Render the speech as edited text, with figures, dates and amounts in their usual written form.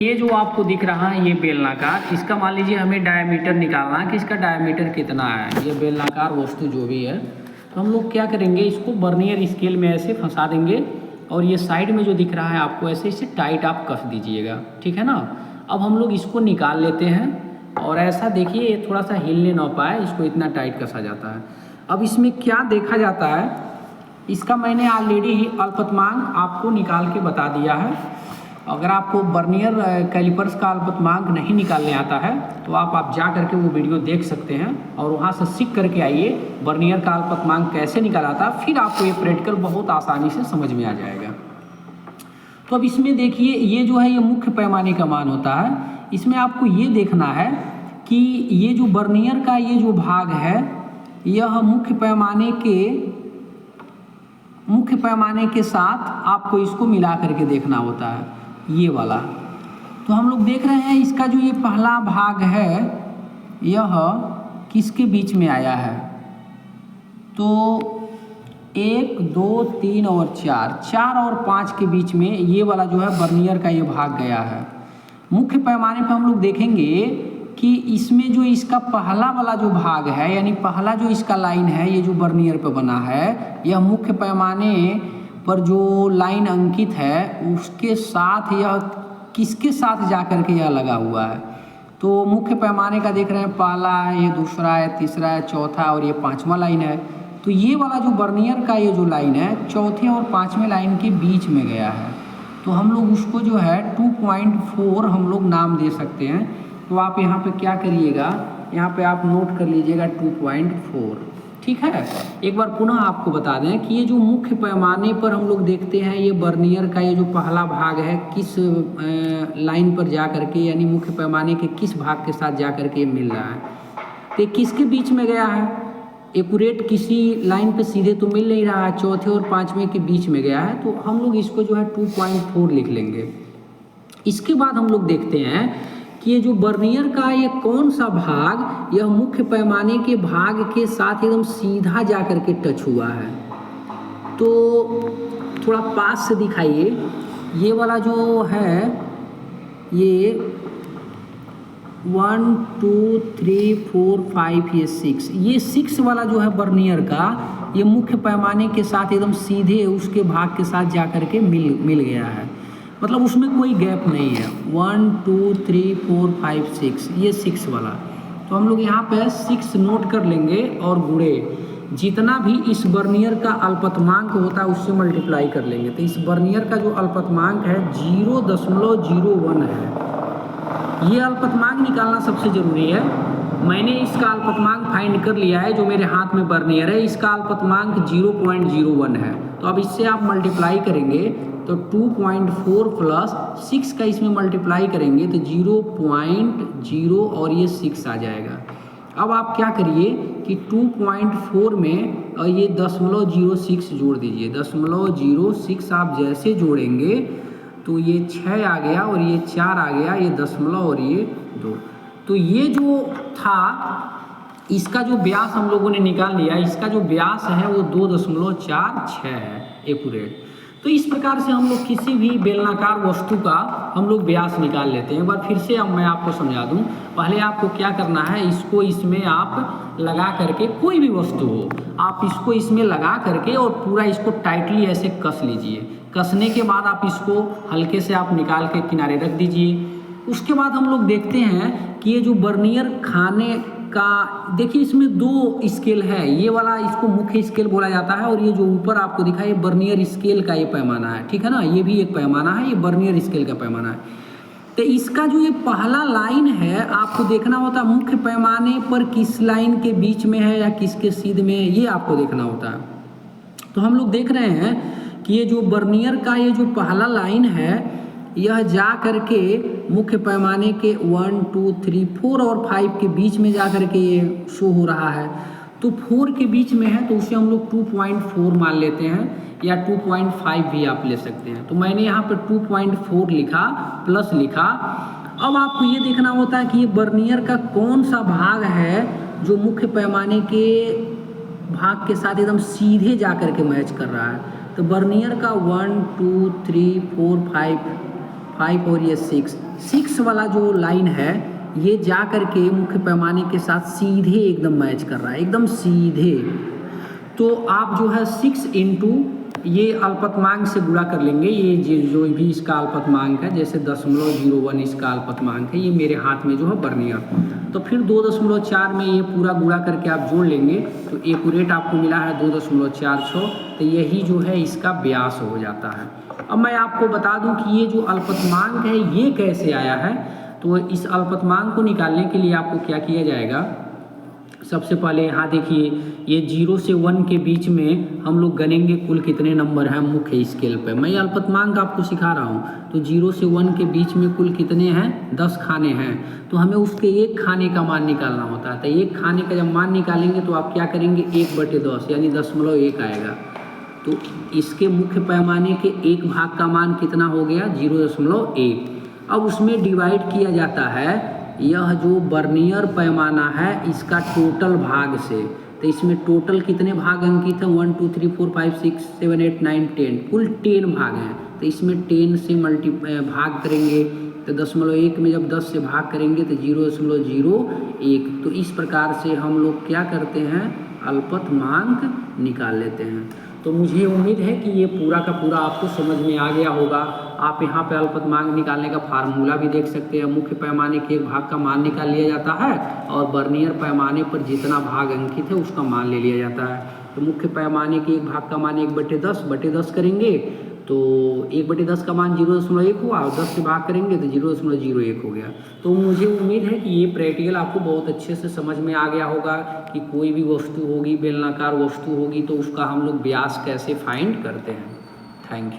ये जो आपको दिख रहा है ये बेलनाकार, इसका मान लीजिए हमें डायमीटर निकालना है कि इसका डायमीटर कितना है। ये बेलनाकार वस्तु जो भी है, तो हम लोग क्या करेंगे, इसको बर्नियर स्केल में ऐसे फंसा देंगे और ये साइड में जो दिख रहा है आपको ऐसे इसे टाइट आप कस दीजिएगा, ठीक है ना। अब हम लोग इसको निकाल लेते हैं और ऐसा देखिए ये थोड़ा सा हिलने ना पाए, इसको इतना टाइट कसा जाता है। अब इसमें क्या देखा जाता है, इसका मैंने ऑलरेडी अल्पतमांक आपको निकाल के बता दिया है। अगर आपको बर्नियर कैलिपर्स का अल्पतमांक नहीं निकालने आता है तो आप जा करके वो वीडियो देख सकते हैं और वहाँ से सीख करके आइए बर्नियर का अल्पतमांक कैसे निकाला था, फिर आपको ये प्रैक्टिकल बहुत आसानी से समझ में आ जाएगा। तो अब इसमें देखिए ये जो है ये मुख्य पैमाने का मान होता है। इसमें आपको ये देखना है कि ये जो बर्नियर का ये जो भाग है यह मुख्य पैमाने के साथ आपको इसको मिला करके देखना होता है, ये वाला। तो हम लोग देख रहे हैं इसका जो ये पहला भाग है यह किसके बीच में आया है, तो 1 2 3 और 4 और 5 के बीच में ये वाला जो है बर्नियर का ये भाग गया है। मुख्य पैमाने पर हम लोग देखेंगे कि इसमें जो इसका पहला वाला जो भाग है, यानी पहला जो इसका लाइन है ये जो बर्नियर पे बना है, यह मुख्य पैमाने पर जो लाइन अंकित है उसके साथ यह किसके साथ जा कर के यह लगा हुआ है। तो मुख्य पैमाने का देख रहे हैं पहला है, ये दूसरा है, तीसरा है, चौथा और ये 5वां लाइन है। तो ये वाला जो बर्नियर का ये जो लाइन है चौथे और 5वें लाइन के बीच में गया है, तो हम लोग उसको जो है 2.4 हम लोग नाम दे सकते हैं। तो आप यहाँ पे क्या करिएगा, यहाँ पे आप नोट कर लीजिएगा 2.4, ठीक है। एक बार पुनः आपको बता दें कि ये जो मुख्य पैमाने पर हम लोग देखते हैं ये बर्नियर का ये जो पहला भाग है किस लाइन पर जा करके, यानी मुख्य पैमाने के किस भाग के साथ जा करके मिल रहा है, तो किसके बीच में गया है, एक्यूरेट किसी लाइन पे सीधे तो मिल नहीं रहा है, चौथे और 5वें के बीच में गया है, तो हम लोग इसको जो है 2.4 लिख लेंगे। इसके बाद हम लोग देखते हैं कि ये जो बर्नियर का ये कौन सा भाग यह मुख्य पैमाने के भाग के साथ एकदम सीधा जा कर के टच हुआ है। तो थोड़ा पास से दिखाइए, ये वाला जो है ये 1 2 3 4 5 ये 6, ये 6 वाला जो है बर्नियर का ये मुख्य पैमाने के साथ एकदम सीधे उसके भाग के साथ जा कर के मिल गया है, मतलब उसमें कोई गैप नहीं है। 1 2 3 4 5 6 ये 6 वाला, तो हम लोग यहाँ पे 6 नोट कर लेंगे और गुणे जितना भी इस बर्नियर का अल्पतमांक होता है उससे मल्टीप्लाई कर लेंगे। तो इस बर्नियर का जो अल्पतमांक है 0.01 है। ये अल्पतमांक निकालना सबसे ज़रूरी है। मैंने इसका अल्पतमांक फाइंड कर लिया है, जो मेरे हाथ में बर्नियर है इसका अल्पतमांक 0.01 है। तो अब इससे आप मल्टीप्लाई करेंगे तो 2.4 प्लस 6 का इसमें मल्टीप्लाई करेंगे तो 0.0 और ये 6 आ जाएगा। अब आप क्या करिए कि 2.4 में ये 0.06 जोड़ दीजिए। 0.06 आप जैसे जोड़ेंगे तो ये 6 आ गया और ये 4 आ गया, ये दशमलव और ये 2। तो ये जो था इसका जो व्यास हम लोगों ने निकाल लिया, इसका जो व्यास है वो 2.46 है एक्यूरेट। तो इस प्रकार से हम लोग किसी भी बेलनाकार वस्तु का हम लोग व्यास निकाल लेते हैं। एक बार फिर से अब मैं आपको समझा दूं, पहले आपको क्या करना है, इसको इसमें आप लगा करके, कोई भी वस्तु हो आप इसको इसमें लगा करके और पूरा इसको टाइटली ऐसे कस लीजिए। कसने के बाद आप इसको हल्के से आप निकाल के किनारे रख दीजिए। उसके बाद हम लोग देखते हैं कि ये जो बर्नियर खाने का, देखिए इसमें 2 स्केल है, ये वाला इसको मुख्य स्केल बोला जाता है और ये जो ऊपर आपको दिखा ये बर्नियर स्केल का ये पैमाना है, ठीक है ना। ये भी एक पैमाना है, ये बर्नियर स्केल का पैमाना है। तो इसका जो ये पहला लाइन है आपको देखना होता है मुख्य पैमाने पर किस लाइन के बीच में है या किसके सीध में है, ये आपको देखना होता है। तो हम लोग देख रहे हैं कि ये जो बर्नियर का ये जो पहला लाइन है यह जा करके मुख्य पैमाने के 1 2 3 4 और 5 के बीच में जा करके ये शो हो रहा है। तो 4 के बीच में है तो उसे हम लोग 2.4 मान लेते हैं या 2.5 भी आप ले सकते हैं। तो मैंने यहाँ पर 2.4 लिखा प्लस लिखा। अब आपको ये देखना होता है कि ये बर्नियर का कौन सा भाग है जो मुख्य पैमाने के भाग के साथ एकदम सीधे जा करके मैच कर रहा है। तो बर्नियर का 1 2 3 4 5 और ये 6 6 वाला जो लाइन है ये जा कर के मुख्य पैमाने के साथ सीधे एकदम मैच कर रहा है, एकदम सीधे। तो आप जो है 6 इंटू ये अल्पतमांक से गुणा कर लेंगे। ये जो भी इसका अल्पतमांक है, जैसे 0.01 इसका अल्पतमांक है, ये मेरे हाथ में जो है वर्नियर, तो फिर 2.4 में ये पूरा गुणा करके आप जोड़ लेंगे तो एक्यूरेट आपको मिला है 2.46। तो यही जो है इसका व्यास हो जाता है। अब मैं आपको बता दूं कि ये जो अल्पतमांक है ये कैसे आया है। तो इस अल्पतमांक को निकालने के लिए आपको क्या किया जाएगा, सबसे पहले यहाँ देखिए ये 0 से 1 के बीच में हम लोग गनेंगे कुल कितने नंबर हैं मुख्य स्केल पे। मैं अल्पतमांक आपको सिखा रहा हूँ। तो 0 से 1 के बीच में कुल कितने हैं, 10 खाने हैं। तो हमें उसके एक खाने का मान निकालना होता है। तो एक खाने का जब मान निकालेंगे तो आप क्या करेंगे, 1/10 यानी 0.1 आएगा। तो इसके मुख्य पैमाने के एक भाग का मान कितना हो गया, 0.1। अब उसमें डिवाइड किया जाता है यह जो वर्नियर पैमाना है इसका टोटल भाग से। तो इसमें टोटल कितने भाग अंकित हैं, 1 2 3 4 5 6 7 8 9 10, कुल 10 भाग हैं। तो इसमें 10 से भाग करेंगे तो 0.1 में जब 10 से भाग करेंगे तो 0.01। तो इस प्रकार से हम लोग क्या करते हैं, अल्पतमांक निकाल लेते हैं। तो मुझे उम्मीद है कि ये पूरा का पूरा आपको समझ में आ गया होगा। आप यहाँ पे अल्पतमांक निकालने का फार्मूला भी देख सकते हैं। मुख्य पैमाने के एक भाग का मान निकाल लिया जाता है और वर्नियर पैमाने पर जितना भाग अंकित है उसका मान ले लिया जाता है। तो मुख्य पैमाने के एक भाग का मान 1/10 करेंगे तो 1/10 का मान 0.1 हुआ और 10 से भाग करेंगे तो 0.01 हो गया। तो मुझे उम्मीद है कि ये प्रैक्टिकल आपको बहुत अच्छे से समझ में आ गया होगा कि कोई भी वस्तु होगी, बेलनाकार वस्तु होगी तो उसका हम लोग व्यास कैसे फाइंड करते हैं। Thank you.